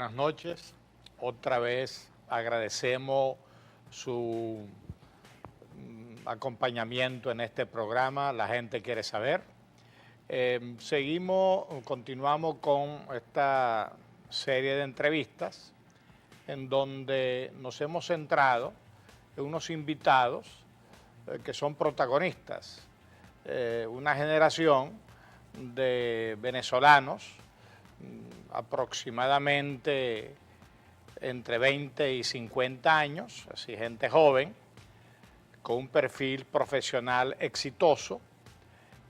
buenas noches. Otra vez agradecemos su acompañamiento en este programa, La Gente Quiere Saber. Continuamos con esta serie de entrevistas en donde nos hemos centrado en unos invitados que son protagonistas, una generación de venezolanos aproximadamente entre 20 y 50 años, así gente joven, con un perfil profesional exitoso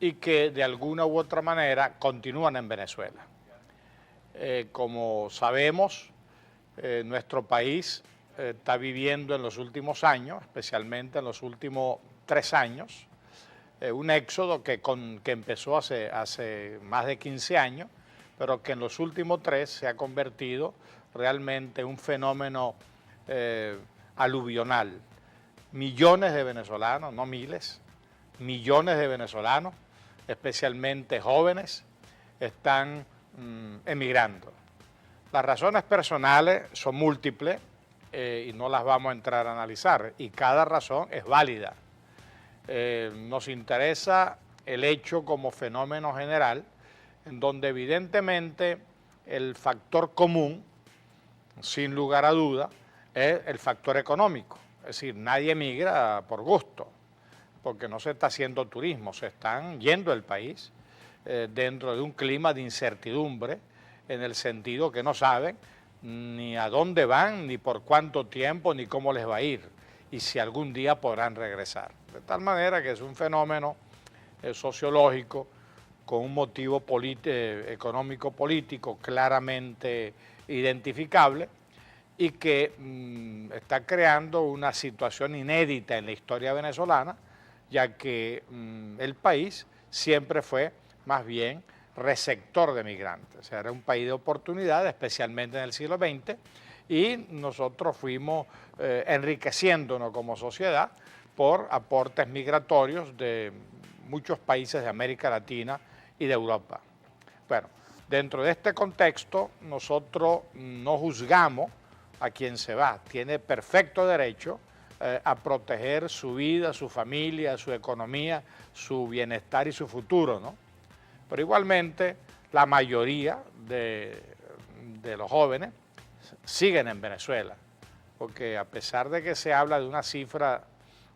y que de alguna u otra manera continúan en Venezuela. Como sabemos, nuestro país está viviendo en los últimos años, especialmente en los últimos 3 años, un éxodo que empezó hace más de 15 años, pero que en los últimos 3 se ha convertido realmente en un fenómeno aluvional. Millones de venezolanos, no miles, millones de venezolanos, especialmente jóvenes, están emigrando. Las razones personales son múltiples y no las vamos a entrar a analizar, y cada razón es válida. Nos interesa el hecho como fenómeno general, en donde evidentemente el factor común, sin lugar a duda, es el factor económico. Es decir, nadie emigra por gusto, porque no se está haciendo turismo, se están yendo del país dentro de un clima de incertidumbre, en el sentido que no saben ni a dónde van, ni por cuánto tiempo, ni cómo les va a ir, y si algún día podrán regresar. De tal manera que es un fenómeno sociológico con un motivo económico-político claramente identificable y que está creando una situación inédita en la historia venezolana, ya que el país siempre fue más bien receptor de migrantes. O sea, era un país de oportunidades, especialmente en el siglo XX, y nosotros fuimos enriqueciéndonos como sociedad por aportes migratorios de muchos países de América Latina y de Europa. Bueno, dentro de este contexto, nosotros no juzgamos a quien se va, tiene perfecto derecho a proteger su vida, su familia, su economía, su bienestar y su futuro, ¿no? Pero igualmente la mayoría de los jóvenes siguen en Venezuela, porque a pesar de que se habla de una cifra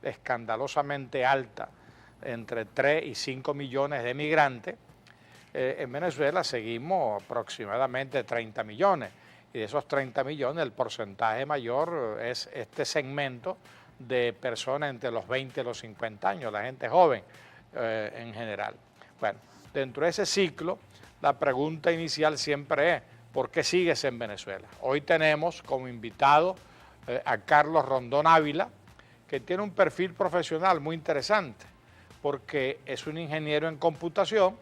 escandalosamente alta, entre 3 y 5 millones de migrantes, en Venezuela seguimos aproximadamente 30 millones, y de esos 30 millones el porcentaje mayor es este segmento de personas entre los 20 y los 50 años, la gente joven en general. Bueno, dentro de ese ciclo, la pregunta inicial siempre es, ¿por qué sigues en Venezuela? Hoy tenemos como invitado a Carlos Rondón Ávila, que tiene un perfil profesional muy interesante, porque es un ingeniero en computación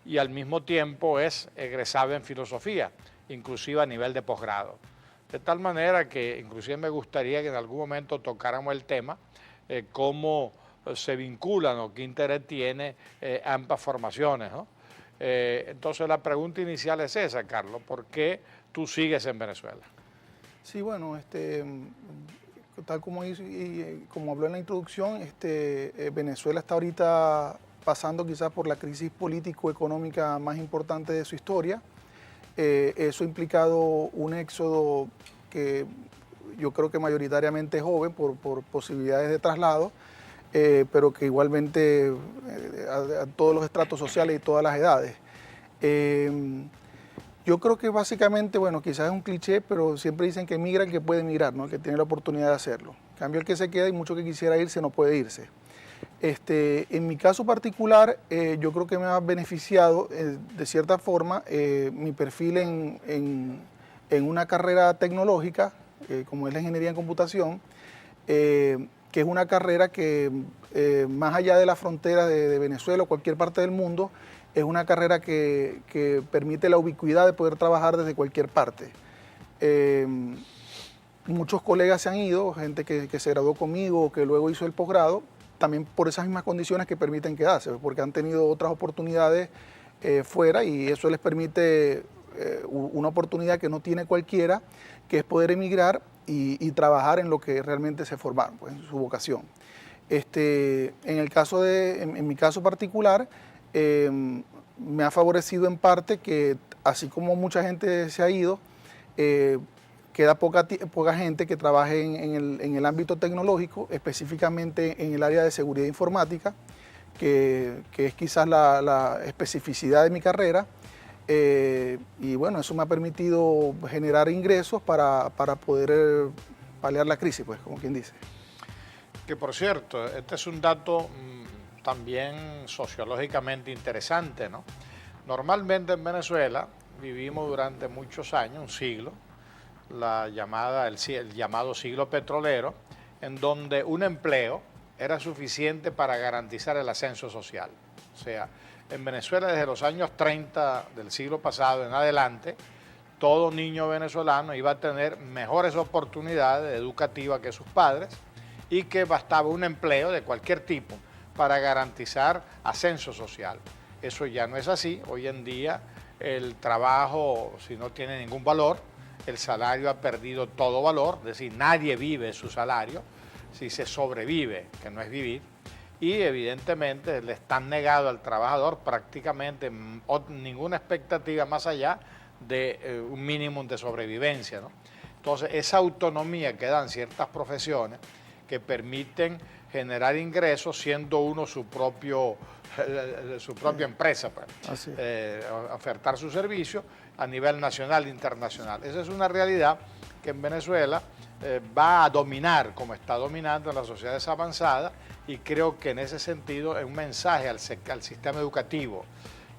y al mismo tiempo es egresado en filosofía, inclusive a nivel de posgrado. De tal manera que inclusive me gustaría que en algún momento tocáramos el tema, cómo se vinculan o qué interés tiene ambas formaciones, ¿no? Entonces la pregunta inicial es esa, Carlos, ¿por qué tú sigues en Venezuela? Sí, bueno, tal como hizo y como habló en la introducción, Venezuela está ahorita pasando quizás por la crisis político-económica más importante de su historia. Eso ha implicado un éxodo que yo creo que mayoritariamente joven por posibilidades de traslado, pero que igualmente a todos los estratos sociales y todas las edades. Yo creo que básicamente, bueno, quizás es un cliché, pero siempre dicen que migra el que puede migrar, ¿no? El que tiene la oportunidad de hacerlo. En cambio, el que se queda y mucho que quisiera irse no puede irse. En mi caso particular, yo creo que me ha beneficiado de cierta forma mi perfil en una carrera tecnológica, como es la ingeniería en computación, que es una carrera que más allá de la frontera de Venezuela o cualquier parte del mundo, es una carrera que permite la ubicuidad de poder trabajar desde cualquier parte. Muchos colegas se han ido, gente que se graduó conmigo o que luego hizo el posgrado, también por esas mismas condiciones que permiten quedarse, porque han tenido otras oportunidades fuera y eso les permite una oportunidad que no tiene cualquiera, que es poder emigrar y trabajar en lo que realmente se formaron, pues, en su vocación. En mi caso particular, me ha favorecido en parte que, así como mucha gente se ha ido, queda poca gente que trabaje en el ámbito tecnológico, específicamente en el área de seguridad informática, que es quizás la especificidad de mi carrera. Y bueno, eso me ha permitido generar ingresos para poder paliar la crisis, pues, como quien dice. Que por cierto, este es un dato también sociológicamente interesante, ¿no? Normalmente en Venezuela vivimos durante muchos años, un siglo, el llamado siglo petrolero, en donde un empleo era suficiente para garantizar el ascenso social. O sea, en Venezuela desde los años 30 del siglo pasado en adelante, todo niño venezolano iba a tener mejores oportunidades educativas que sus padres y que bastaba un empleo de cualquier tipo para garantizar ascenso social. Eso ya no es así. Hoy en día el trabajo, si no tiene ningún valor, el salario ha perdido todo valor, es decir, nadie vive de su salario, si se sobrevive, que no es vivir, y evidentemente le están negado al trabajador prácticamente ninguna expectativa más allá de un mínimo de sobrevivencia, ¿no? Entonces, esa autonomía que dan ciertas profesiones que permiten generar ingresos siendo uno su propia empresa, pues, ofertar su servicio a nivel nacional e internacional. Esa es una realidad que en Venezuela va a dominar, como está dominando en las sociedades avanzadas, y creo que en ese sentido es un mensaje al sistema educativo,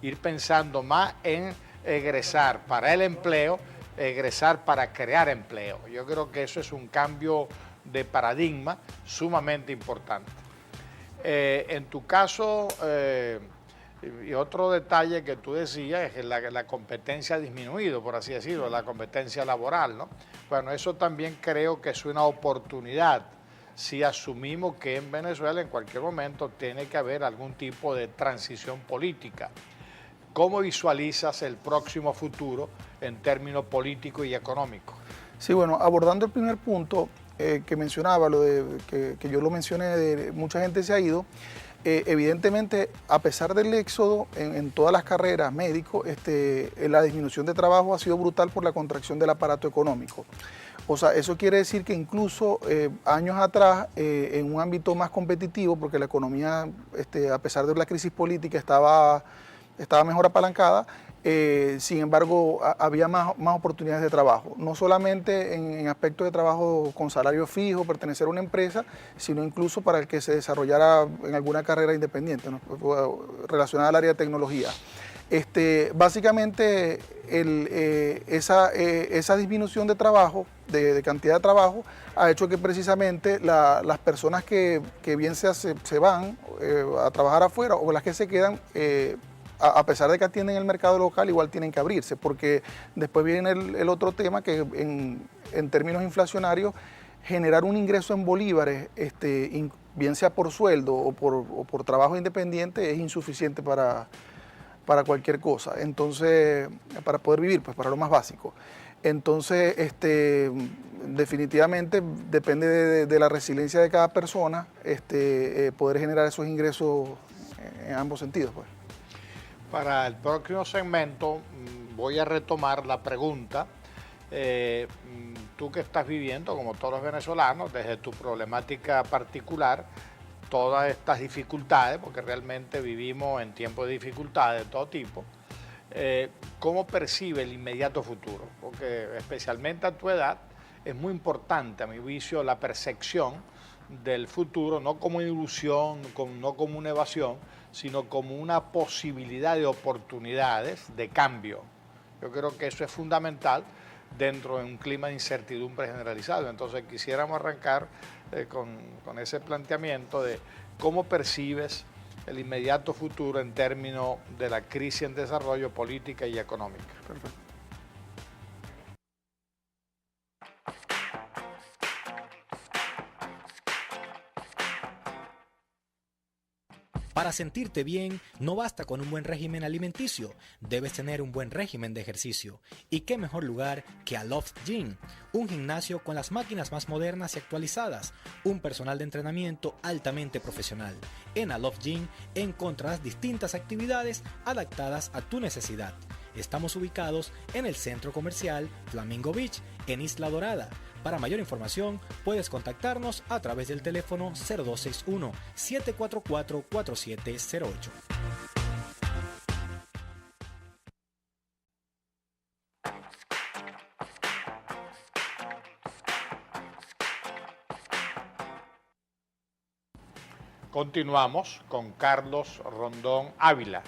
ir pensando más en egresar para el empleo, egresar para crear empleo. Yo creo que eso es un cambio de paradigma sumamente importante. En tu caso, y otro detalle que tú decías es que la competencia ha disminuido, por así decirlo, la competencia laboral, ¿no? Bueno, eso también creo que es una oportunidad si asumimos que en Venezuela en cualquier momento tiene que haber algún tipo de transición política. ¿Cómo visualizas el próximo futuro en términos políticos y económicos? Sí, bueno, abordando el primer punto que mencionaba, lo de que yo lo mencioné, de mucha gente se ha ido. Evidentemente, a pesar del éxodo en todas las carreras médicos, la disminución de trabajo ha sido brutal por la contracción del aparato económico. O sea, eso quiere decir que incluso años atrás, en un ámbito más competitivo, porque la economía, a pesar de la crisis política, estaba mejor apalancada, sin embargo, había más oportunidades de trabajo, no solamente en aspectos de trabajo con salario fijo, pertenecer a una empresa, sino incluso para el que se desarrollara en alguna carrera independiente, ¿no? Relacionada al área de tecnología. Básicamente, esa disminución de trabajo, de cantidad de trabajo, ha hecho que precisamente las personas que bien se van a trabajar afuera o las que se quedan, a pesar de que atienden el mercado local, igual tienen que abrirse, porque después viene el otro tema que en términos inflacionarios, generar un ingreso en bolívares, bien sea por sueldo o por trabajo independiente, es insuficiente para cualquier cosa. Entonces, para poder vivir, pues para lo más básico. Entonces, definitivamente depende de la resiliencia de cada persona, poder generar esos ingresos en ambos sentidos, pues. Para el próximo segmento voy a retomar la pregunta. Tú que estás viviendo, como todos los venezolanos, desde tu problemática particular, todas estas dificultades, porque realmente vivimos en tiempos de dificultades de todo tipo, ¿cómo percibe el inmediato futuro? Porque especialmente a tu edad es muy importante, a mi juicio, la percepción del futuro, no como una ilusión, no como una evasión, sino como una posibilidad de oportunidades de cambio. Yo creo que eso es fundamental dentro de un clima de incertidumbre generalizado. Entonces quisiéramos arrancar con ese planteamiento de cómo percibes el inmediato futuro en términos de la crisis en desarrollo política y económica. Perfecto. Para sentirte bien, no basta con un buen régimen alimenticio, debes tener un buen régimen de ejercicio. ¿Y qué mejor lugar que Aloft Gym? Un gimnasio con las máquinas más modernas y actualizadas, un personal de entrenamiento altamente profesional. En Aloft Gym encontrarás distintas actividades adaptadas a tu necesidad. Estamos ubicados en el centro comercial Flamingo Beach, en Isla Dorada. Para mayor información, puedes contactarnos a través del teléfono 0261-744-4708. Continuamos con Carlos Rondón Ávila,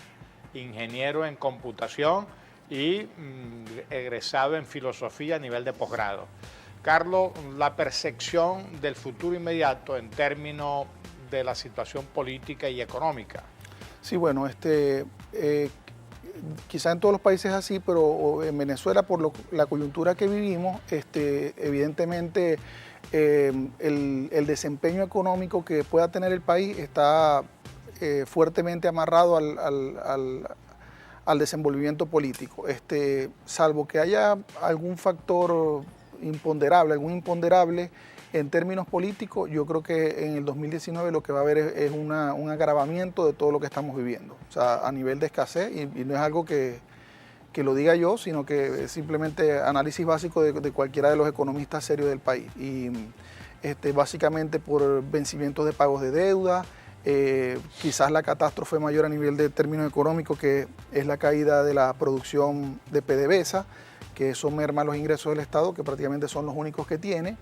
ingeniero en computación y egresado en filosofía a nivel de posgrado. Carlos, la percepción del futuro inmediato en términos de la situación política y económica. Sí, bueno, quizá en todos los países es así, pero en Venezuela, por la coyuntura que vivimos, evidentemente el desempeño económico que pueda tener el país está fuertemente amarrado al desenvolvimiento político. Salvo que haya algún factor imponderable, algún imponderable en términos políticos, yo creo que en el 2019 lo que va a haber es un agravamiento de todo lo que estamos viviendo, o sea, a nivel de escasez, y no es algo que lo diga yo, sino que es simplemente análisis básico de cualquiera de los economistas serios del país. Y básicamente por vencimientos de pagos de deuda, quizás la catástrofe mayor a nivel de términos económicos, que es la caída de la producción de PDVSA, que eso merma los ingresos del Estado, que prácticamente son los únicos que tiene,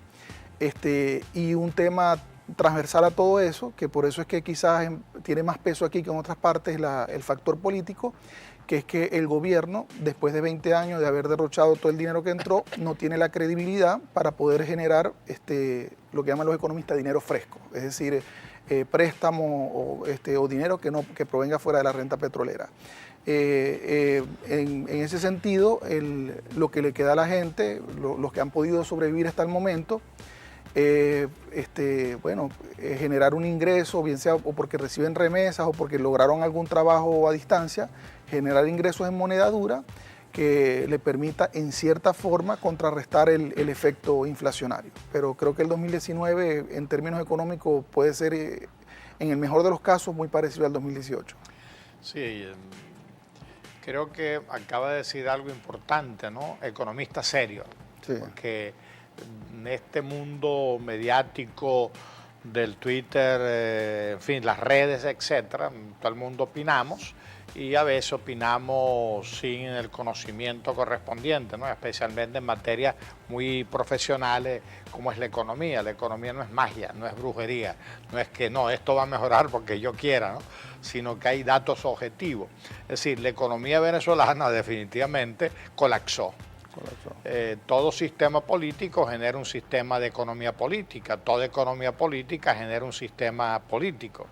y un tema transversal a todo eso, que por eso es que quizás tiene más peso aquí que en otras partes, el factor político, que es que el gobierno, después de 20 años de haber derrochado todo el dinero que entró, no tiene la credibilidad para poder generar lo que llaman los economistas dinero fresco, es decir, préstamo o dinero que provenga fuera de la renta petrolera. En ese sentido, lo que le queda a la gente, los que han podido sobrevivir hasta el momento, generar un ingreso, bien sea o porque reciben remesas o porque lograron algún trabajo a distancia, generar ingresos en moneda dura que le permita en cierta forma contrarrestar el efecto inflacionario. Pero creo que el 2019 en términos económicos puede ser, en el mejor de los casos, muy parecido al 2018. Sí, creo que acaba de decir algo importante, ¿no? Economista serio, sí. Porque en este mundo mediático del Twitter, en fin, las redes, etcétera, todo el mundo opinamos y a veces opinamos sin el conocimiento correspondiente, ¿no? Especialmente en materias muy profesionales como es la economía. La economía no es magia, no es brujería, no es que no, esto va a mejorar porque yo quiera, ¿no? Sino que hay datos objetivos. Es decir, la economía venezolana definitivamente colapsó. Todo sistema político genera un sistema de economía política, toda economía política genera un sistema político.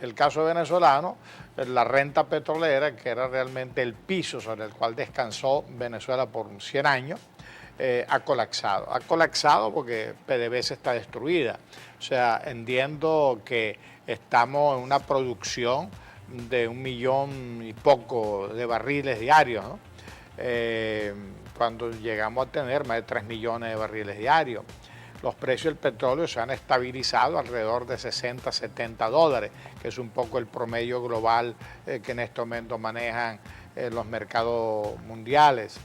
El caso venezolano, la renta petrolera, que era realmente el piso sobre el cual descansó Venezuela por 100 años, ha colapsado. Ha colapsado porque PDVSA está destruida. O sea, entiendo que estamos en una producción de 1 millón y poco de barriles diarios, ¿no? Cuando llegamos a tener más de 3 millones de barriles diarios. Los precios del petróleo se han estabilizado alrededor de 60, 70 dólares, que es un poco el promedio global que en este momento manejan los mercados mundiales.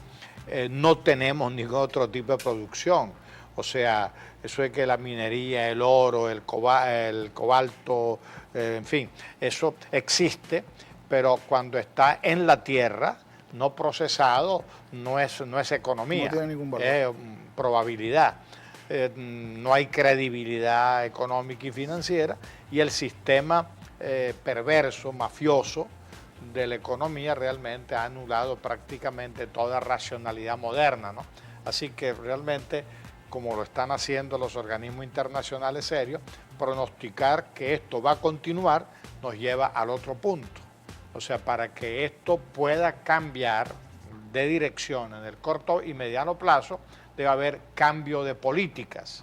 No tenemos ningún otro tipo de producción. O sea, eso es que la minería, el oro, el cobalto, en fin, eso existe, pero cuando está en la tierra, no procesado, no es economía. No tiene ningún valor. Es probabilidad. No hay credibilidad económica y financiera y el sistema perverso, mafioso de la economía realmente ha anulado prácticamente toda racionalidad moderna, ¿no? Así que realmente, como lo están haciendo los organismos internacionales serios, pronosticar que esto va a continuar nos lleva al otro punto. O sea, para que esto pueda cambiar de dirección en el corto y mediano plazo, debe haber cambio de políticas.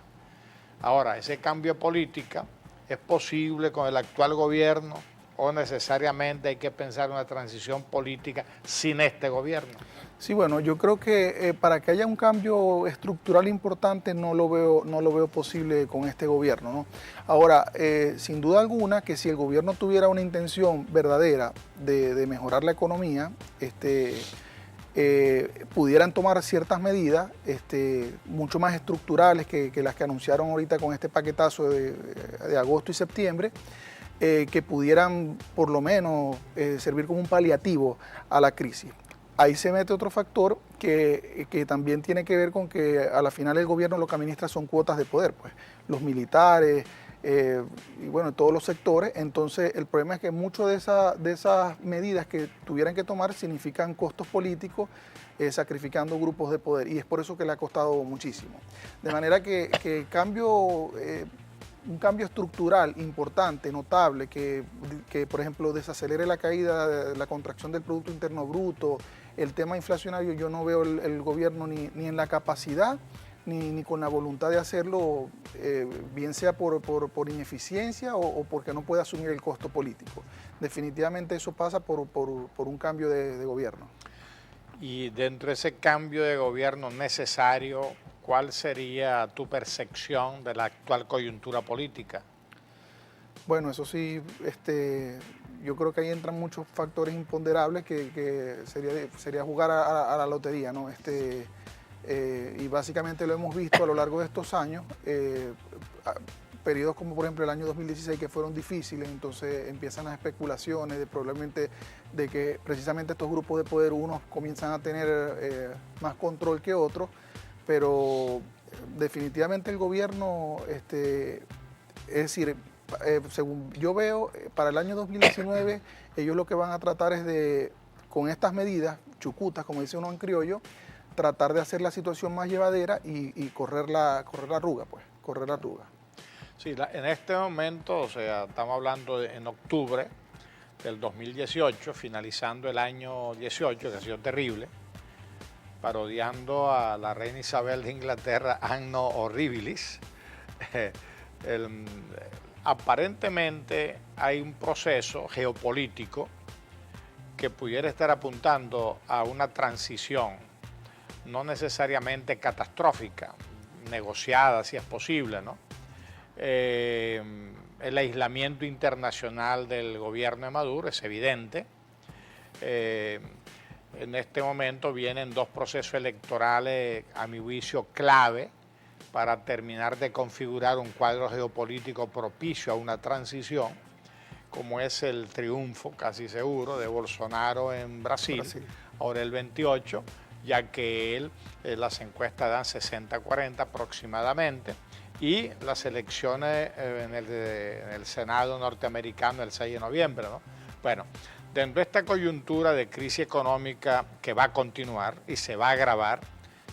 Ahora, ese cambio de política es posible con el actual gobierno o necesariamente hay que pensar una transición política sin este gobierno? Sí, bueno, yo creo que para que haya un cambio estructural importante no lo veo posible con este gobierno, ¿no? Ahora, sin duda alguna que si el gobierno tuviera una intención verdadera de mejorar la economía, pudieran tomar ciertas medidas mucho más estructurales que las que anunciaron ahorita con este paquetazo de agosto y septiembre, que pudieran por lo menos servir como un paliativo a la crisis. Ahí se mete otro factor que también tiene que ver con que a la final el gobierno lo que administra son cuotas de poder, pues los militares y bueno, todos los sectores. Entonces el problema es que muchas de esas medidas que tuvieran que tomar significan costos políticos, sacrificando grupos de poder, y es por eso que le ha costado muchísimo. De manera que un cambio estructural importante, notable, que por ejemplo desacelere la caída, la contracción del Producto Interno Bruto, el tema inflacionario, yo no veo el gobierno ni en la capacidad ni con la voluntad de hacerlo, bien sea por ineficiencia o porque no puede asumir el costo político. Definitivamente eso pasa por un cambio de gobierno. Y dentro de ese cambio de gobierno necesario, ¿cuál sería tu percepción de la actual coyuntura política? Bueno, eso sí, yo creo que ahí entran muchos factores imponderables que sería jugar a la lotería, ¿no? Y básicamente lo hemos visto a lo largo de estos años, periodos como por ejemplo el año 2016 que fueron difíciles, entonces empiezan las especulaciones probablemente de que precisamente estos grupos de poder, unos comienzan a tener más control que otros, pero definitivamente el gobierno, es decir, según yo veo, para el año 2019 ellos lo que van a tratar es con estas medidas chucutas, como dice uno en criollo, tratar de hacer la situación más llevadera y correr la arruga, pues, correr la arruga. Sí, en este momento, o sea, estamos hablando en octubre del 2018, finalizando el año 18, que ha sido terrible, parodiando a la reina Isabel de Inglaterra, Anno Horribilis. Aparentemente hay un proceso geopolítico que pudiera estar apuntando a una transición, no necesariamente catastrófica, negociada si es posible, ¿no? El aislamiento internacional del gobierno de Maduro es evidente. En este momento vienen dos procesos electorales, a mi juicio, clave para terminar de configurar un cuadro geopolítico propicio a una transición, como es el triunfo casi seguro de Bolsonaro en Brasil. Ahora el 28, ya que las encuestas dan 60-40 aproximadamente, y las elecciones en el Senado norteamericano el 6 de noviembre, ¿no? Bueno, dentro de esta coyuntura de crisis económica que va a continuar y se va a agravar,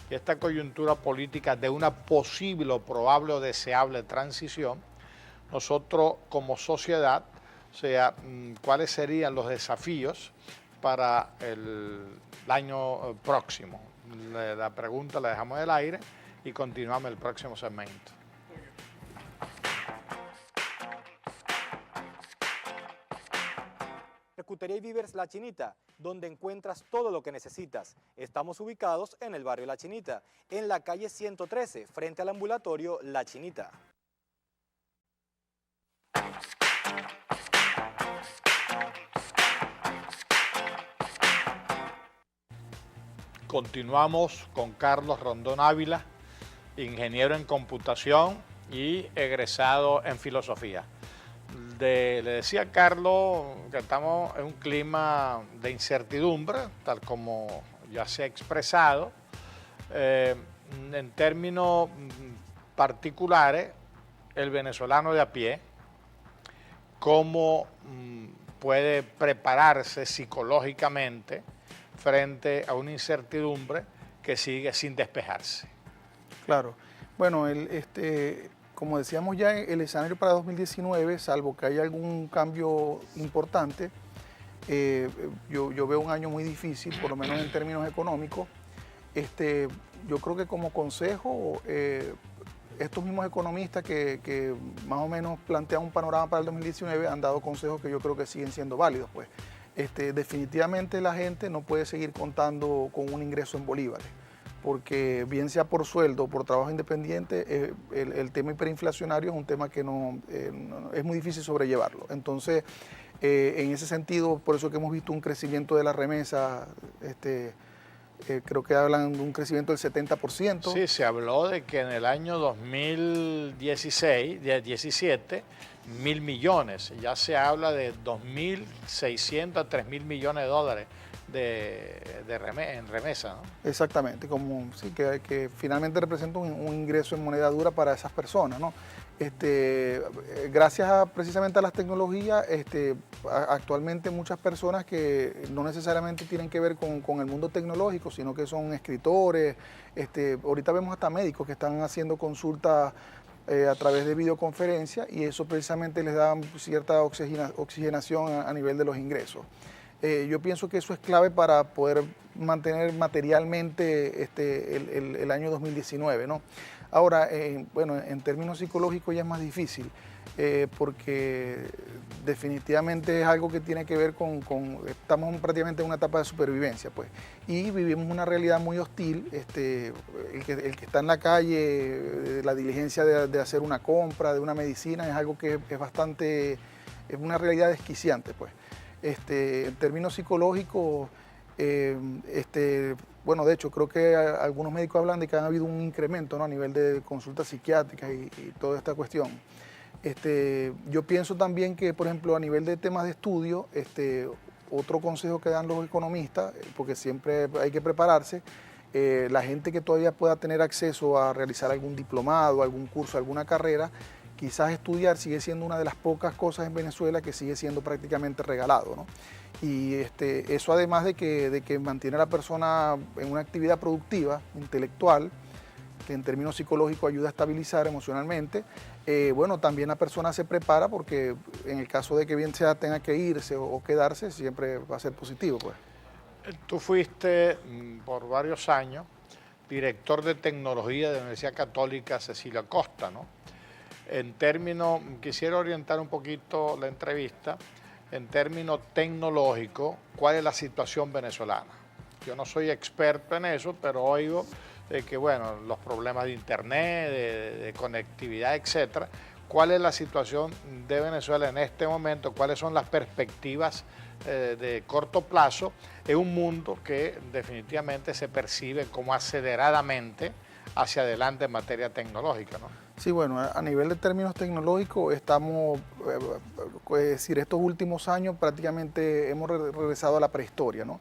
y esta coyuntura política de una posible o probable o deseable transición, nosotros como sociedad, o sea, ¿cuáles serían los desafíos para el año próximo? La pregunta la dejamos en el aire y continuamos el próximo segmento. Charcutería y Víveres La Chinita, donde encuentras todo lo que necesitas. Estamos ubicados en el barrio La Chinita, en la calle 113, frente al ambulatorio La Chinita. Continuamos con Carlos Rondón Ávila, ingeniero en computación y egresado en filosofía. Le decía a Carlos que estamos en un clima de incertidumbre, tal como ya se ha expresado. En términos particulares, el venezolano de a pie, cómo puede prepararse psicológicamente frente a una incertidumbre que sigue sin despejarse. Claro. Bueno, como decíamos ya, el escenario para 2019, salvo que haya algún cambio importante, yo veo un año muy difícil, por lo menos en términos económicos. Yo creo que como consejo, estos mismos economistas que más o menos plantean un panorama para el 2019 han dado consejos que yo creo que siguen siendo válidos. Pues. Definitivamente la gente no puede seguir contando con un ingreso en bolívares, porque bien sea por sueldo o por trabajo independiente, el tema hiperinflacionario es un tema que es muy difícil sobrellevarlo. Entonces, en ese sentido, por eso que hemos visto un crecimiento de la remesa, creo que hablan de un crecimiento del 70%. Sí, se habló de que en el año 2017, 1.000 millones, ya se habla de 2.600 a 3.000 millones de dólares en remesa, ¿no? Exactamente, como sí, que finalmente representa un ingreso en moneda dura para esas personas, ¿no? Gracias precisamente a las tecnologías, actualmente muchas personas que no necesariamente tienen que ver con el mundo tecnológico, sino que son escritores, ahorita vemos hasta médicos que están haciendo consultas a través de videoconferencia, y eso precisamente les da cierta oxigenación a nivel de los ingresos. Yo pienso que eso es clave para poder mantener materialmente el año 2019, ¿no? Ahora, bueno, en términos psicológicos ya es más difícil, porque definitivamente es algo que tiene que ver estamos prácticamente en una etapa de supervivencia, pues, y vivimos una realidad muy hostil. El que está en la calle, la diligencia de hacer una compra, de una medicina, es algo que es una realidad desquiciante, pues. En términos psicológicos, bueno, de hecho, creo que algunos médicos hablan de que ha habido un incremento, ¿no?, a nivel de consultas psiquiátricas y toda esta cuestión. Yo pienso también que, por ejemplo, a nivel de temas de estudio, otro consejo que dan los economistas, porque siempre hay que prepararse, la gente que todavía pueda tener acceso a realizar algún diplomado, algún curso, alguna carrera, quizás estudiar sigue siendo una de las pocas cosas en Venezuela que sigue siendo prácticamente regalado, ¿no? Y eso, además de que mantiene a la persona en una actividad productiva, intelectual, que en términos psicológicos ayuda a estabilizar emocionalmente, bueno, también la persona se prepara, porque en el caso de que bien sea tenga que irse o quedarse, siempre va a ser positivo, pues. Tú fuiste por varios años director de tecnología de la Universidad Católica Cecilia Costa, ¿no? En términos, quisiera orientar un poquito la entrevista, en términos tecnológicos, ¿cuál es la situación venezolana? Yo no soy experto en eso, pero oigo de que, bueno, los problemas de internet, de conectividad, etcétera. ¿Cuál es la situación de Venezuela en este momento? ¿Cuáles son las perspectivas de corto plazo en un mundo que definitivamente se percibe como aceleradamente hacia adelante en materia tecnológica, ¿no? Sí, bueno, a nivel de términos tecnológicos estamos, es decir, estos últimos años prácticamente hemos regresado a la prehistoria, ¿no?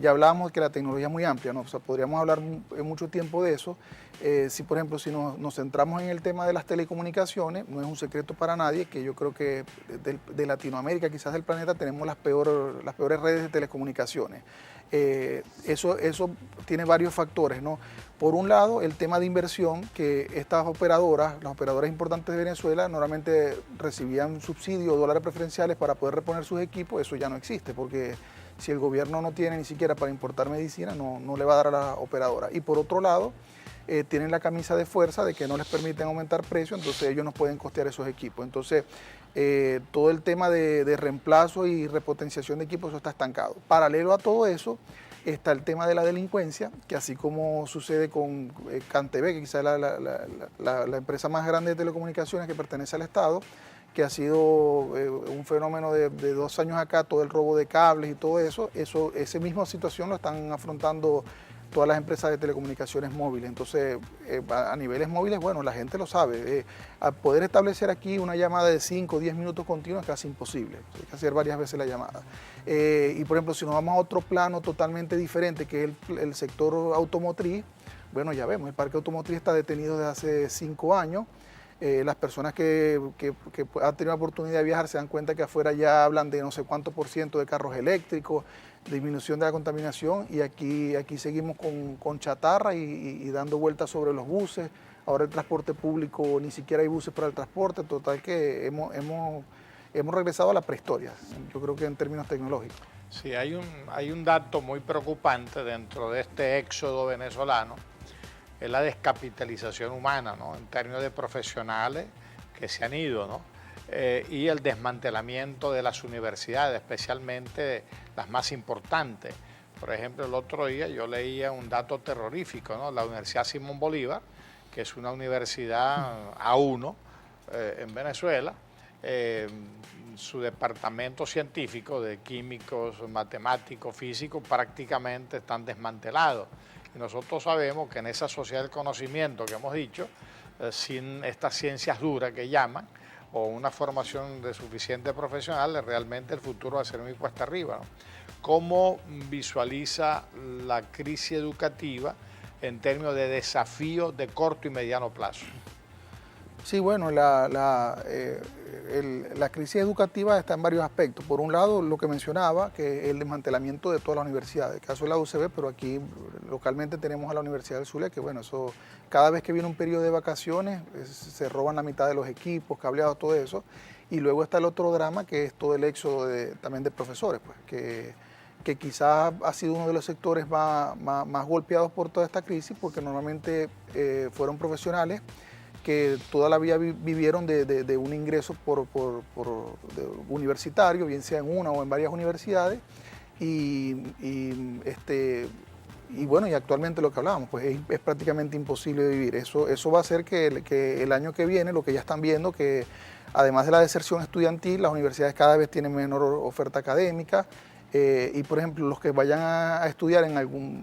Ya hablábamos de que la tecnología es muy amplia, ¿no? O sea, podríamos hablar mucho tiempo de eso. Si, por ejemplo, si nos centramos en el tema de las telecomunicaciones, no es un secreto para nadie que yo creo que de Latinoamérica, quizás del planeta, tenemos las peores redes de telecomunicaciones. Eso tiene varios factores, ¿no? Por un lado, el tema de inversión, que estas operadoras, las operadoras importantes de Venezuela, normalmente recibían subsidios o dólares preferenciales para poder reponer sus equipos. Eso ya no existe, porque si el gobierno no tiene ni siquiera para importar medicina, no le va a dar a la operadora. Y por otro lado, tienen la camisa de fuerza de que no les permiten aumentar precios, entonces ellos no pueden costear esos equipos. Entonces, todo el tema de reemplazo y repotenciación de equipos, eso está estancado. Paralelo a todo eso, está el tema de la delincuencia, que así como sucede con CanTV, que quizás es la empresa más grande de telecomunicaciones que pertenece al Estado, que ha sido un fenómeno de 2 años acá, todo el robo de cables y todo eso, esa misma situación lo están afrontando todas las empresas de telecomunicaciones móviles. Entonces, a niveles móviles, bueno, la gente lo sabe. A poder establecer aquí una llamada de 5 o 10 minutos continuos es casi imposible. Hay que hacer varias veces la llamada. Y, por ejemplo, si nos vamos a otro plano totalmente diferente, que es el sector automotriz, bueno, ya vemos, el parque automotriz está detenido desde hace 5 años. Las personas que han tenido la oportunidad de viajar se dan cuenta que afuera ya hablan de no sé cuánto % de carros eléctricos, disminución de la contaminación, y aquí seguimos con chatarra y dando vueltas sobre los buses. Ahora el transporte público, ni siquiera hay buses para el transporte. Total que hemos regresado a la prehistoria, yo creo que en términos tecnológicos. Sí, hay un dato muy preocupante dentro de este éxodo venezolano, es la descapitalización humana, ¿no? En términos de profesionales que se han ido, ¿no? Y el desmantelamiento de las universidades, especialmente las más importantes. Por ejemplo, el otro día yo leía un dato terrorífico, ¿no? La Universidad Simón Bolívar, que es una universidad A1 en Venezuela, su departamento científico de químicos, matemáticos, físicos prácticamente están desmantelados. Y nosotros sabemos que en esa sociedad del conocimiento que hemos dicho, sin estas ciencias duras que llaman, o una formación de suficiente profesional, realmente el futuro va a ser muy cuesta arriba, ¿no? ¿Cómo visualiza la crisis educativa en términos de desafíos de corto y mediano plazo? Sí, bueno, la crisis educativa está en varios aspectos. Por un lado, lo que mencionaba, que es el desmantelamiento de todas las universidades. El caso de la UCB, pero aquí localmente tenemos a la Universidad del Zulia, que bueno, eso cada vez que viene un periodo de vacaciones se roban la mitad de los equipos, cableados, todo eso. Y luego está el otro drama, que es todo el éxodo también de profesores, pues, que quizás ha sido uno de los sectores más golpeados por toda esta crisis, porque normalmente fueron profesionales que toda la vida vivieron de un ingreso universitario, bien sea en una o en varias universidades, y bueno, y actualmente lo que hablábamos, pues es prácticamente imposible vivir. Eso va a hacer que el año que viene, lo que ya están viendo, que además de la deserción estudiantil, las universidades cada vez tienen menor oferta académica, y por ejemplo, los que vayan a estudiar en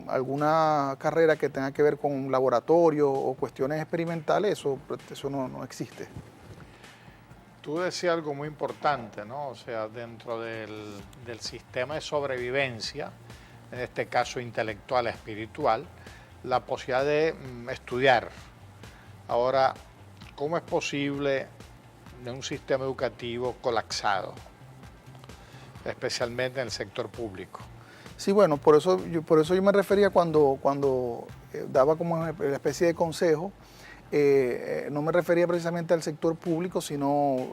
alguna carrera que tenga que ver con laboratorio o cuestiones experimentales, eso no existe. Tú decías algo muy importante, ¿no? O sea, dentro del sistema de sobrevivencia, en este caso intelectual, espiritual, la posibilidad de estudiar. Ahora, ¿cómo es posible en un sistema educativo colapsado, especialmente en el sector público? Sí, bueno, por eso yo me refería cuando daba como una especie de consejo, no me refería precisamente al sector público, sino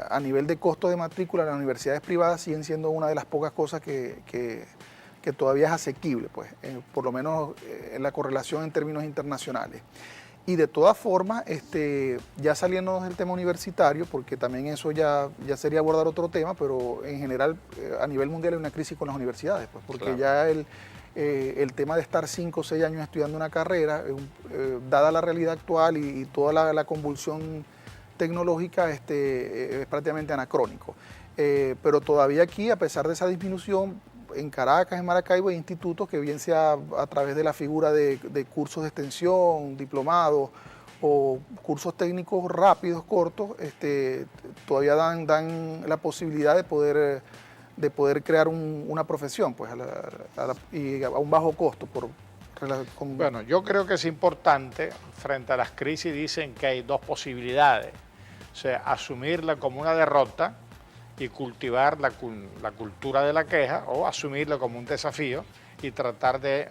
a nivel de costo de matrícula, las universidades privadas siguen siendo una de las pocas cosas que todavía es asequible, pues, por lo menos en la correlación en términos internacionales. Y de todas formas, ya saliendo del tema universitario, porque también eso ya sería abordar otro tema, pero en general a nivel mundial hay una crisis con las universidades, pues, porque claro, ya el tema de estar 5 o 6 años estudiando una carrera, dada la realidad actual y toda la convulsión tecnológica, es prácticamente anacrónico. Pero todavía aquí, a pesar de esa disminución, en Caracas, en Maracaibo, hay institutos que bien sea a través de la figura de cursos de extensión, diplomados o cursos técnicos rápidos, cortos, todavía dan la posibilidad de poder crear una profesión, pues, y a un bajo costo. Bueno, yo creo que es importante, frente a las crisis dicen que hay dos posibilidades, o sea, asumirla como una derrota y cultivar la cultura de la queja, o asumirlo como un desafío y tratar de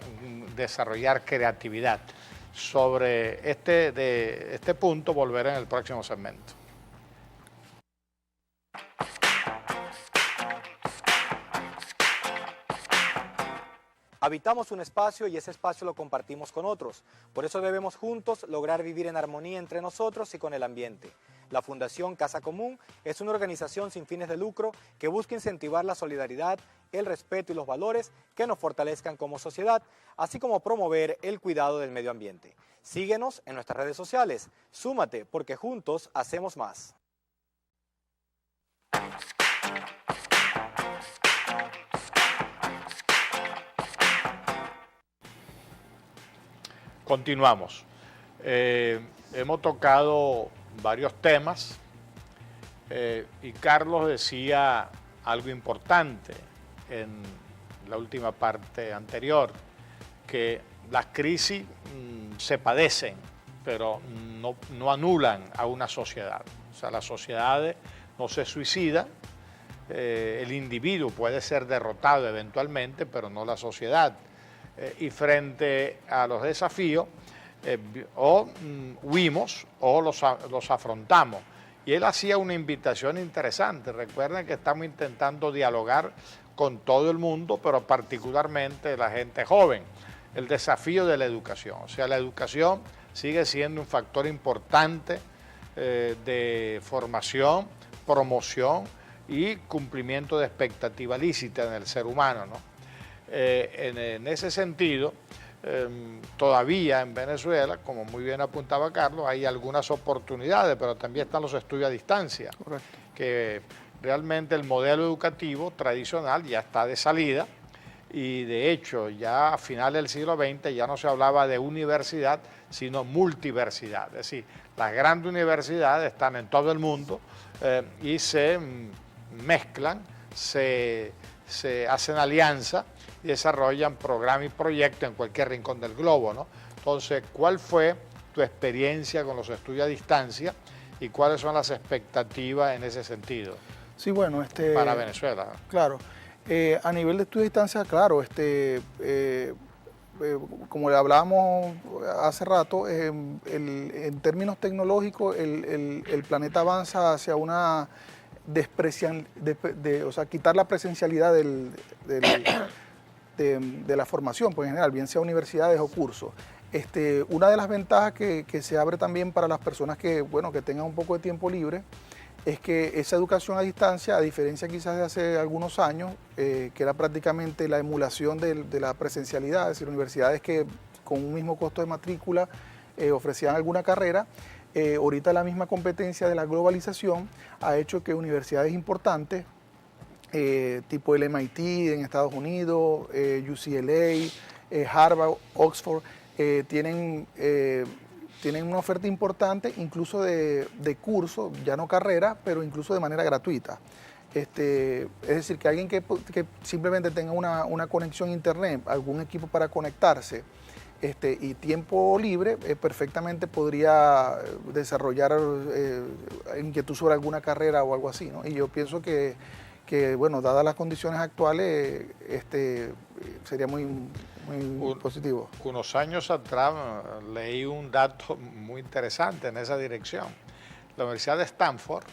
desarrollar creatividad. Sobre este punto volveré en el próximo segmento. Habitamos un espacio y ese espacio lo compartimos con otros. Por eso debemos juntos lograr vivir en armonía entre nosotros y con el ambiente. La Fundación Casa Común es una organización sin fines de lucro que busca incentivar la solidaridad, el respeto y los valores que nos fortalezcan como sociedad, así como promover el cuidado del medio ambiente. Síguenos en nuestras redes sociales. Súmate, porque juntos hacemos más. Continuamos. Hemos tocado varios temas y Carlos decía algo importante en la última parte anterior, que las crisis se padecen, pero no anulan a una sociedad. O sea, las sociedades no se suicidan, el individuo puede ser derrotado eventualmente, pero no la sociedad. Y frente a los desafíos, o huimos o los afrontamos. Y él hacía una invitación interesante. Recuerden que estamos intentando dialogar con todo el mundo, pero particularmente la gente joven. el desafío de la educación. O sea, la educación sigue siendo un factor importante de formación, promoción y cumplimiento de expectativa lícita en el ser humano, ¿no? En ese sentido, todavía en Venezuela, como muy bien apuntaba Carlos, hay algunas oportunidades, pero también están los estudios a distancia. Correcto. Que realmente el modelo educativo tradicional ya está de salida y de hecho ya a finales del siglo XX ya no se hablaba de universidad, sino multiversidad. Es decir, las grandes universidades están en todo el mundo y se mezclan, se hacen alianzas y desarrollan programas y proyectos en cualquier rincón del globo, ¿no? Entonces, ¿cuál fue tu experiencia con los estudios a distancia y cuáles son las expectativas en ese sentido? Sí, bueno, para Venezuela. Claro. A nivel de estudio a distancia, claro, como le hablábamos hace rato, en términos tecnológicos, el planeta avanza hacia una o sea, quitar la presencialidad de la formación, pues en general, bien sea universidades o cursos. Una de las ventajas que se abre también para las personas que tengan un poco de tiempo libre es que esa educación a distancia, a diferencia quizás de hace algunos años, que era prácticamente la emulación de la presencialidad, es decir, universidades que con un mismo costo de matrícula ofrecían alguna carrera, ahorita la misma competencia de la globalización ha hecho que universidades importantes, tipo el MIT en Estados Unidos, UCLA, Harvard, Oxford, tienen una oferta importante incluso de curso, ya no carrera, pero incluso de manera gratuita. Es decir, que alguien que simplemente tenga una conexión a internet, algún equipo para conectarse y tiempo libre, perfectamente podría desarrollar inquietud sobre alguna carrera o algo así, ¿no? Y yo pienso que bueno, dadas las condiciones actuales, sería muy positivo. Unos años atrás leí un dato muy interesante en esa dirección. La Universidad de Stanford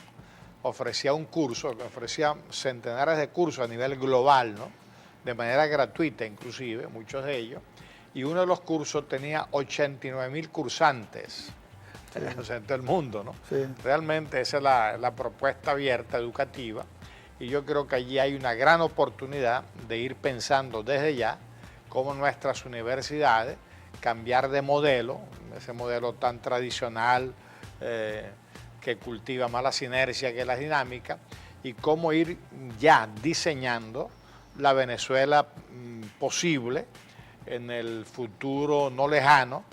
ofrecía un curso, ofrecía centenares de cursos a nivel global, ¿no? De manera gratuita inclusive, muchos de ellos, y uno de los cursos tenía 89.000 cursantes, sí, o sea, en todo el mundo, ¿no? Sí. Realmente esa es la propuesta abierta educativa, y yo creo que allí hay una gran oportunidad de ir pensando desde ya cómo nuestras universidades cambiar de modelo, ese modelo tan tradicional que cultiva más la sinergia que la dinámica, y cómo ir ya diseñando la Venezuela posible en el futuro no lejano,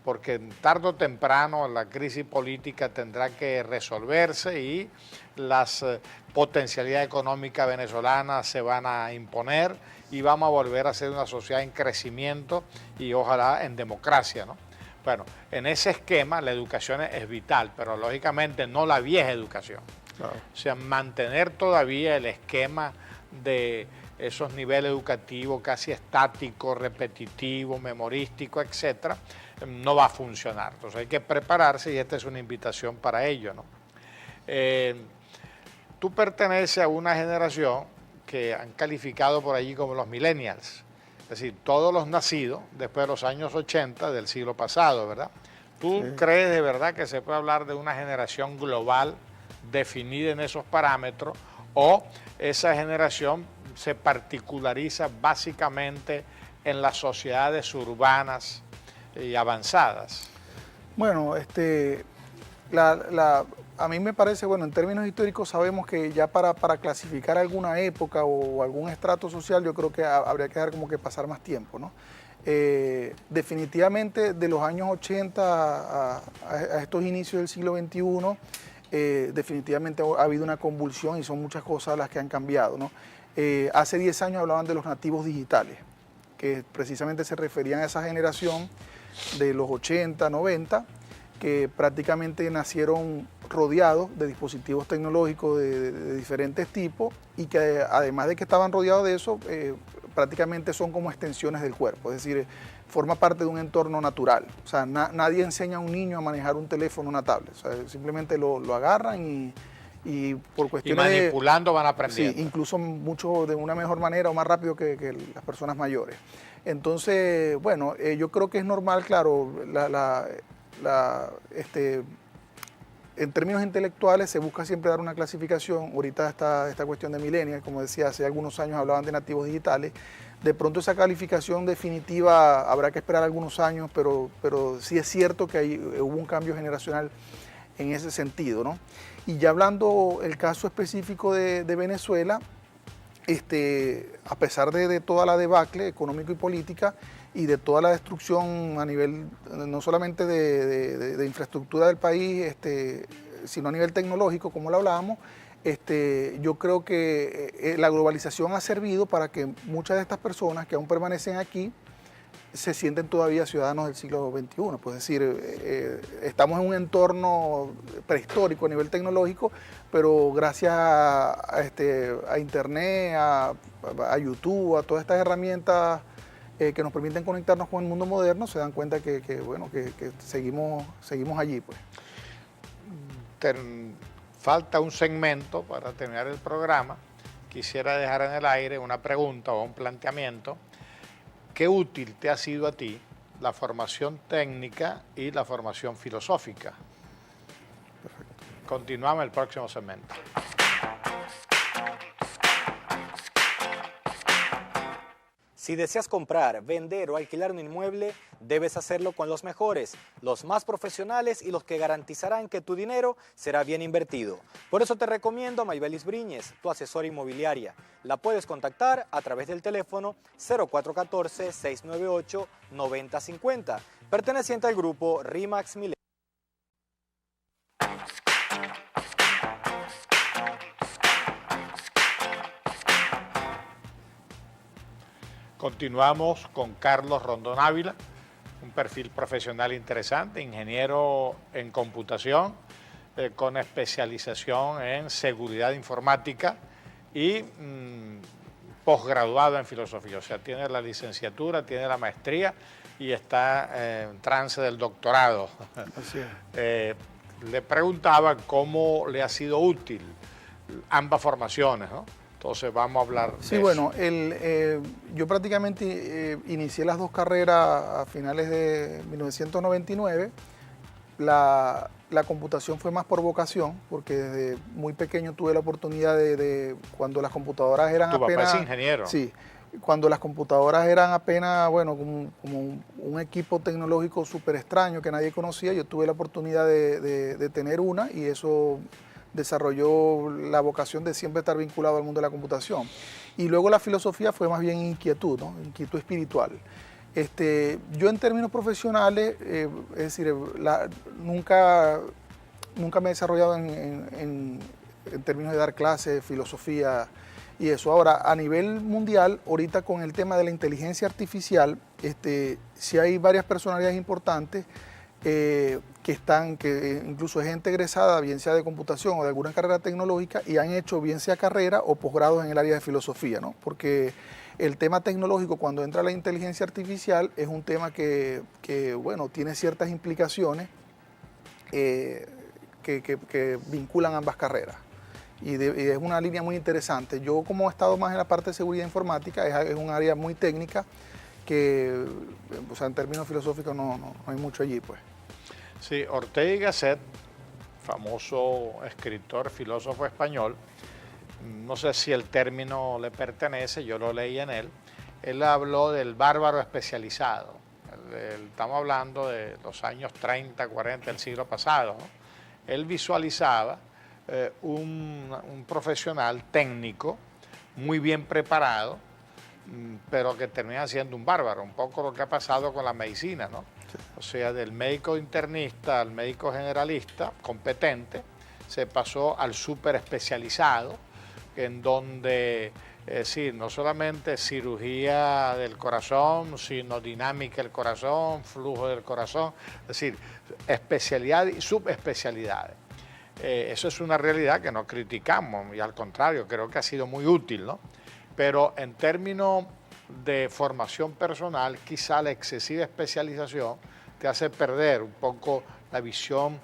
porque tarde o temprano la crisis política tendrá que resolverse y las potencialidades económicas venezolanas se van a imponer y vamos a volver a ser una sociedad en crecimiento y ojalá en democracia, ¿no? Bueno, en ese esquema la educación es vital, pero lógicamente no la vieja educación. Claro. O sea, mantener todavía el esquema de esos niveles educativos casi estáticos, repetitivos, memorísticos, etcétera, no va a funcionar. Entonces hay que prepararse y esta es una invitación para ello, ¿no? Tú perteneces a una generación que han calificado por allí como los millennials, es decir, todos los nacidos después de los años 80 del siglo pasado, ¿verdad? ¿Tú sí crees de verdad que se puede hablar de una generación global definida en esos parámetros o esa generación se particulariza básicamente en las sociedades urbanas y avanzadas? Bueno, a mí me parece, bueno, en términos históricos sabemos que ya para clasificar alguna época o algún estrato social, yo creo que habría que dejar como que pasar más tiempo, ¿no? Definitivamente de los años 80 a estos inicios del siglo XXI, definitivamente ha habido una convulsión y son muchas cosas las que han cambiado, ¿no? Hace 10 años hablaban de los nativos digitales, que precisamente se referían a esa generación de los 80, 90, que prácticamente nacieron rodeados de dispositivos tecnológicos de diferentes tipos y que además de que estaban rodeados de eso, prácticamente son como extensiones del cuerpo, es decir, forma parte de un entorno natural. O sea, nadie enseña a un niño a manejar un teléfono o una tablet, o sea, simplemente lo agarran y por cuestiones manipulando van aprendiendo. Sí, incluso mucho de una mejor manera o más rápido que las personas mayores. Entonces, bueno, yo creo que es normal, claro, en términos intelectuales se busca siempre dar una clasificación. Ahorita está esta cuestión de millennials, como decía, hace algunos años hablaban de nativos digitales. De pronto esa calificación definitiva habrá que esperar algunos años, pero sí es cierto que hubo un cambio generacional en ese sentido, ¿no? Y ya hablando el caso específico de Venezuela, a pesar de toda la debacle económico y política y de toda la destrucción a nivel no solamente de infraestructura del país, sino a nivel tecnológico, como lo hablábamos, yo creo que la globalización ha servido para que muchas de estas personas que aún permanecen aquí se sienten todavía ciudadanos del siglo XXI. Pues es decir, estamos en un entorno prehistórico a nivel tecnológico, pero gracias a Internet, a YouTube, a todas estas herramientas que nos permiten conectarnos con el mundo moderno, se dan cuenta que seguimos allí, pues. Falta un segmento para terminar el programa. Quisiera dejar en el aire una pregunta o un planteamiento. ¿Qué útil te ha sido a ti la formación técnica y la formación filosófica? Perfecto. Continuamos el próximo segmento. Si deseas comprar, vender o alquilar un inmueble, debes hacerlo con los mejores, los más profesionales y los que garantizarán que tu dinero será bien invertido. Por eso te recomiendo a Maybelis Briñes, tu asesora inmobiliaria. La puedes contactar a través del teléfono 0414-698-9050, perteneciente al grupo RIMAX Milenio. Continuamos con Carlos Rondón Ávila, un perfil profesional interesante, ingeniero en computación, con especialización en seguridad informática y posgraduado en filosofía. O sea, tiene la licenciatura, tiene la maestría y está en trance del doctorado. Así es. Le preguntaba cómo le ha sido útil ambas formaciones, ¿no? Entonces vamos a hablar de eso. Bueno, yo prácticamente inicié las dos carreras a finales de 1999. La computación fue más por vocación, porque desde muy pequeño tuve la oportunidad cuando las computadoras eran apenas... Tu papá es ingeniero. Sí, cuando las computadoras eran apenas, bueno, como un equipo tecnológico súper extraño que nadie conocía, yo tuve la oportunidad de tener una y eso desarrolló la vocación de siempre estar vinculado al mundo de la computación. Y luego la filosofía fue más bien inquietud, ¿no? Inquietud espiritual. Yo en términos profesionales, es decir, nunca me he desarrollado en términos de dar clases de filosofía y eso. Ahora, a nivel mundial, ahorita con el tema de la inteligencia artificial, sí hay varias personalidades importantes que incluso es gente egresada, bien sea de computación o de alguna carrera tecnológica, y han hecho bien sea carrera o posgrados en el área de filosofía, ¿no? Porque el tema tecnológico, cuando entra la inteligencia artificial, es un tema que bueno, tiene ciertas implicaciones que vinculan ambas carreras. Y es una línea muy interesante. Yo, como he estado más en la parte de seguridad informática, es un área muy técnica que, o sea, en términos filosóficos no hay mucho allí, pues. Sí, Ortega y Gasset, famoso escritor, filósofo español, no sé si el término le pertenece, yo lo leí en él habló del bárbaro especializado. Estamos hablando de los años 30, 40 del siglo pasado, ¿no? Él visualizaba un profesional técnico muy bien preparado, pero que termina siendo un bárbaro, un poco lo que ha pasado con la medicina, ¿no? Sí. O sea, del médico internista al médico generalista, competente, se pasó al súper especializado, en donde, sí, no solamente cirugía del corazón, sino dinámica del corazón, flujo del corazón, es decir, especialidades y subespecialidades. Eso es una realidad que no criticamos y al contrario, creo que ha sido muy útil, ¿no? Pero en términos de formación personal, quizá la excesiva especialización te hace perder un poco la visión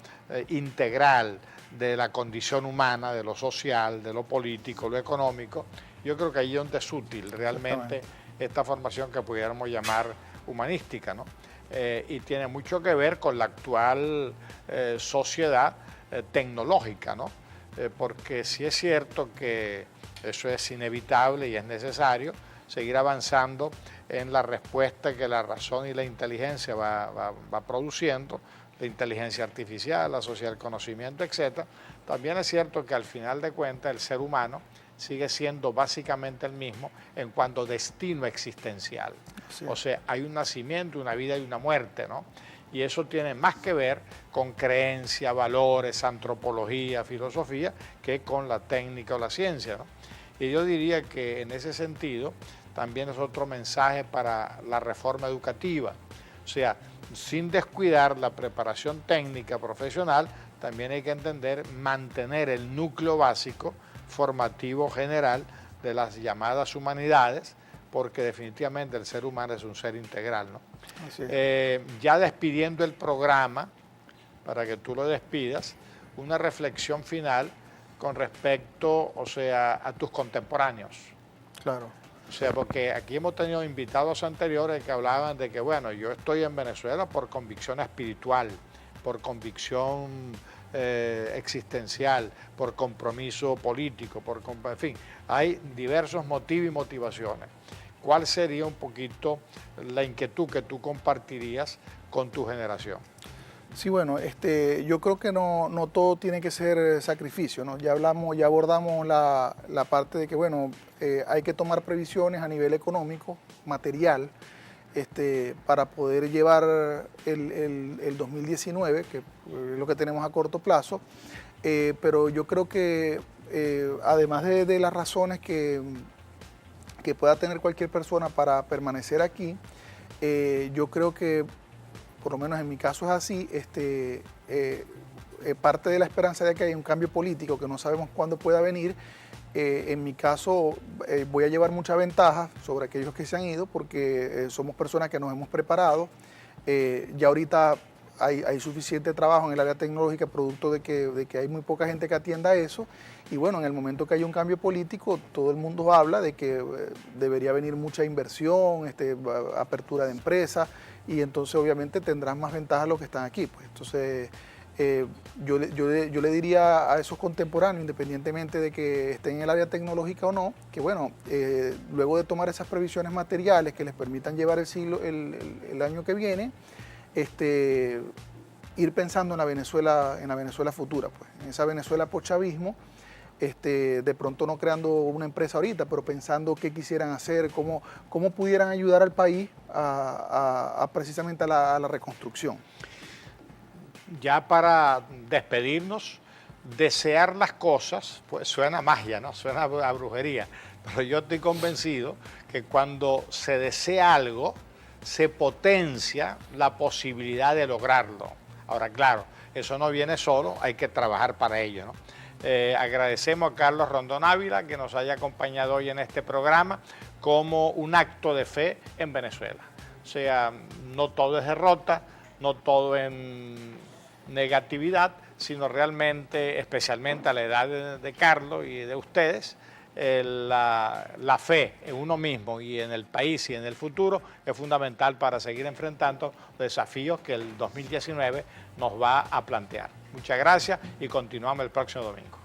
integral de la condición humana, de lo social, de lo político, lo económico. Yo creo que ahí es donde es útil realmente esta formación que pudiéramos llamar humanística, ¿no? Y tiene mucho que ver con la actual sociedad tecnológica, ¿no? Porque sí es cierto que eso es inevitable y es necesario seguir avanzando en la respuesta que la razón y la inteligencia va produciendo, la inteligencia artificial, la sociedad del conocimiento, etc. También es cierto que al final de cuentas el ser humano sigue siendo básicamente el mismo en cuanto a destino existencial. Sí. O sea, hay un nacimiento, una vida y una muerte, ¿no? Y eso tiene más que ver con creencia, valores, antropología, filosofía, que con la técnica o la ciencia, ¿no? Y yo diría que en ese sentido también es otro mensaje para la reforma educativa. O sea, sin descuidar la preparación técnica profesional, también hay que entender mantener el núcleo básico formativo general de las llamadas humanidades, porque definitivamente el ser humano es un ser integral, ¿no? Ya despidiendo el programa, para que tú lo despidas, una reflexión final con respecto, o sea, a tus contemporáneos. Claro. O sea, porque aquí hemos tenido invitados anteriores que hablaban de que, bueno, yo estoy en Venezuela por convicción espiritual, por convicción existencial, por compromiso político, en fin, hay diversos motivos y motivaciones. ¿Cuál sería un poquito la inquietud que tú compartirías con tu generación? Sí, bueno, yo creo que no todo tiene que ser sacrificio, ¿no? Ya abordamos la parte de que, bueno, hay que tomar previsiones a nivel económico, material, para poder llevar el 2019, que es lo que tenemos a corto plazo, pero yo creo que además de las razones que pueda tener cualquier persona para permanecer aquí, yo creo que, por lo menos en mi caso es así, parte de la esperanza de que hay un cambio político que no sabemos cuándo pueda venir. En mi caso voy a llevar mucha ventaja sobre aquellos que se han ido porque somos personas que nos hemos preparado. Ya ahorita hay suficiente trabajo en el área tecnológica producto de que hay muy poca gente que atienda eso. Y bueno, en el momento que haya un cambio político, todo el mundo habla de que debería venir mucha inversión, apertura de empresas, y entonces obviamente tendrán más ventajas los que están aquí. Pues. Entonces yo le diría a esos contemporáneos, independientemente de que estén en el área tecnológica o no, que bueno, luego de tomar esas previsiones materiales que les permitan llevar el año que viene, ir pensando en la Venezuela futura, pues, en esa Venezuela post-chavismo, de pronto no creando una empresa ahorita, pero pensando qué quisieran hacer, cómo pudieran ayudar al país precisamente a la reconstrucción. Ya para despedirnos, desear las cosas, pues suena a magia, ¿no? Suena a brujería, pero yo estoy convencido que cuando se desea algo, se potencia la posibilidad de lograrlo. Ahora, claro, eso no viene solo, hay que trabajar para ello, ¿no? Agradecemos a Carlos Rondón Ávila que nos haya acompañado hoy en este programa como un acto de fe en Venezuela. O sea, no todo es derrota, no todo en negatividad, sino realmente, especialmente a la edad de Carlos y de ustedes, la fe en uno mismo y en el país y en el futuro es fundamental para seguir enfrentando los desafíos que el 2019 nos va a plantear. Muchas gracias y continuamos el próximo domingo.